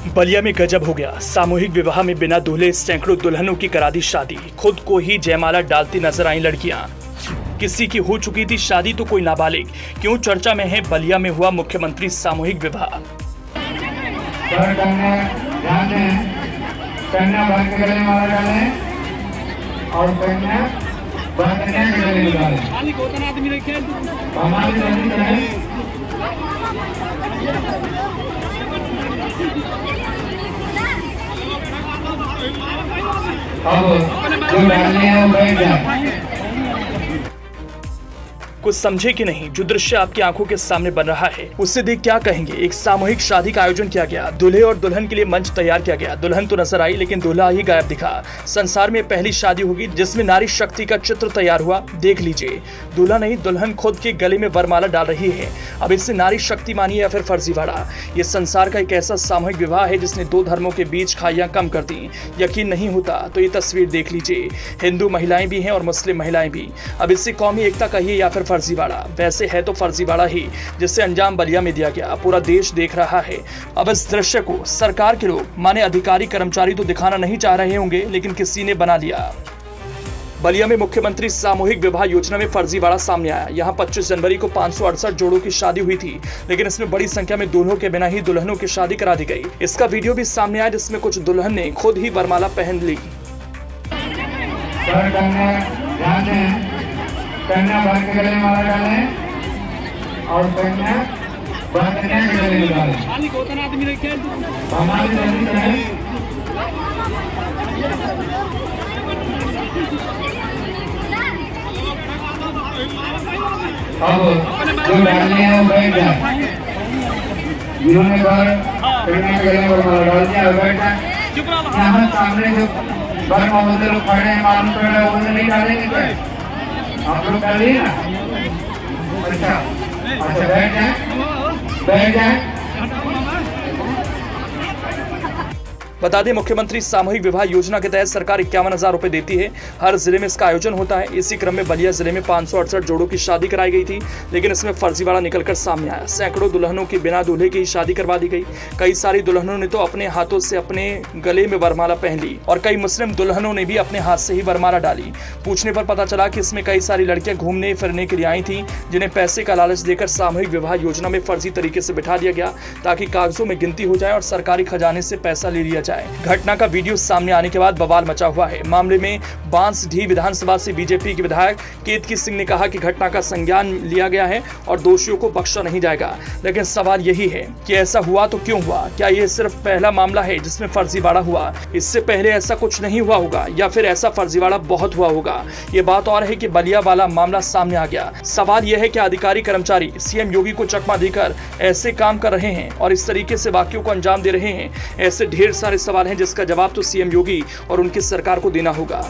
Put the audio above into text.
बलिया में गजब हो गया। सामूहिक विवाह में बिना दूल्हे सैकड़ों दुल्हनों की करा दी शादी। खुद को ही जयमाला डालती नजर आई लड़कियां। किसी की हो चुकी थी शादी तो कोई नाबालिग। क्यों चर्चा में है बलिया में हुआ मुख्यमंत्री सामूहिक विवाह। कुछ समझे कि नहीं, जो दृश्य आपकी आंखों के सामने बन रहा है उससे देख क्या कहेंगे। एक सामूहिक शादी का आयोजन किया गया। दूल्हे और दुल्हन के लिए मंच तैयार किया गया। दुल्हन तो नजर आई लेकिन दूल्हा ही गायब दिखा। संसार में पहली शादी होगी जिसमें नारी शक्ति का चित्र तैयार हुआ। देख लीजिए, दूल्हा नहीं दुल्हन खुद के गले में वरमाला डाल रही है। अब इससे नारी शक्ति मानिए या फिर फर्जीवाड़ा, ये संसार का एक ऐसा सामूहिक विवाह है जिसने दो धर्मों के बीच खाइयां कम कर दी। यकीन नहीं होता तो ये तस्वीर देख लीजिए। हिंदू महिलाएं भी हैं और मुस्लिम महिलाएं भी। अब इससे कौमी एकता कहिए या फिर फर्जीवाड़ा, वैसे है तो फर्जीवाड़ा ही, जिससे अंजाम बलिया में दिया गया। पूरा देश देख रहा है। अब इस दृश्य को सरकार के लोग माने अधिकारी कर्मचारी तो दिखाना नहीं चाह रहे होंगे, लेकिन किसी ने बना लिया। बलिया में मुख्यमंत्री सामूहिक विवाह योजना में फर्जीवाड़ा सामने आया। यहां 25 जनवरी को 568 जोड़ों की शादी हुई थी, लेकिन इसमें बड़ी संख्या में दूल्हों के बिना ही दुल्हनों की शादी करा दी गई। इसका वीडियो भी सामने आया जिसमें कुछ दुल्हन ने खुद ही वरमाला पहन ली। कन्या वर के गले में माला डालें और कन्या वर कन्या के गले में डालें। हमारी जल्दी करें। अब जो डालने हैं वो बैठ जाए। जिन्होंने कन्या के गले में माला डाल दिया वो बैठ जाए। यहाँ सामने जो वर महोदय लोग खड़े हैं मालूम कर रहे हैं, उन्हें नहीं डालेंगे क्या? आप लोग कर लिए ना? अच्छा बैठ जाए। बता दें, मुख्यमंत्री सामूहिक विवाह योजना के तहत सरकार 51,000 रुपए देती है। हर जिले में इसका आयोजन होता है। इसी क्रम में बलिया जिले में 568 जोड़ों की शादी कराई गई थी, लेकिन इसमें फर्जीवाड़ा निकलकर सामने आया। सैकड़ों दुल्हनों की बिना दूल्हे की ही शादी करवा दी गई। कई सारी दुल्हनों ने तो अपने हाथों से अपने गले में वरमाला पहन ली और कई मुस्लिम दुल्हनों ने भी अपने हाथ से ही वरमाला डाली। पूछने पर पता चला कि इसमें कई सारी लड़कियां घूमने फिरने के लिए आई थी, जिन्हें पैसे का लालच देकर सामूहिक विवाह योजना में फर्जी तरीके से बिठा दिया गया ताकि कागजों में गिनती हो जाए और सरकारी खजाने से पैसा ले लिया जाए। घटना का वीडियो सामने आने के बाद बवाल मचा हुआ है। मामले में बांसडीह विधानसभा से बीजेपी के विधायक केतकी सिंह ने कहा कि घटना का संज्ञान लिया गया है और दोषियों को बख्शा नहीं जाएगा। लेकिन सवाल यही है कि ऐसा हुआ तो क्यों हुआ? क्या यह सिर्फ पहला मामला है जिसमें फर्जीवाड़ा हुआ? इससे पहले ऐसा कुछ नहीं हुआ होगा या फिर ऐसा फर्जीवाड़ा बहुत हुआ होगा? ये बात और है कि बलिया वाला मामला सामने आ गया। सवाल यह है कि अधिकारी कर्मचारी सीएम योगी को चकमा देकर ऐसे काम कर रहे हैं और इस तरीके से वाक्यों को अंजाम दे रहे हैं। ऐसे ढेर सारे सवाल हैं जिसका जवाब तो सीएम योगी और उनकी सरकार को देना होगा।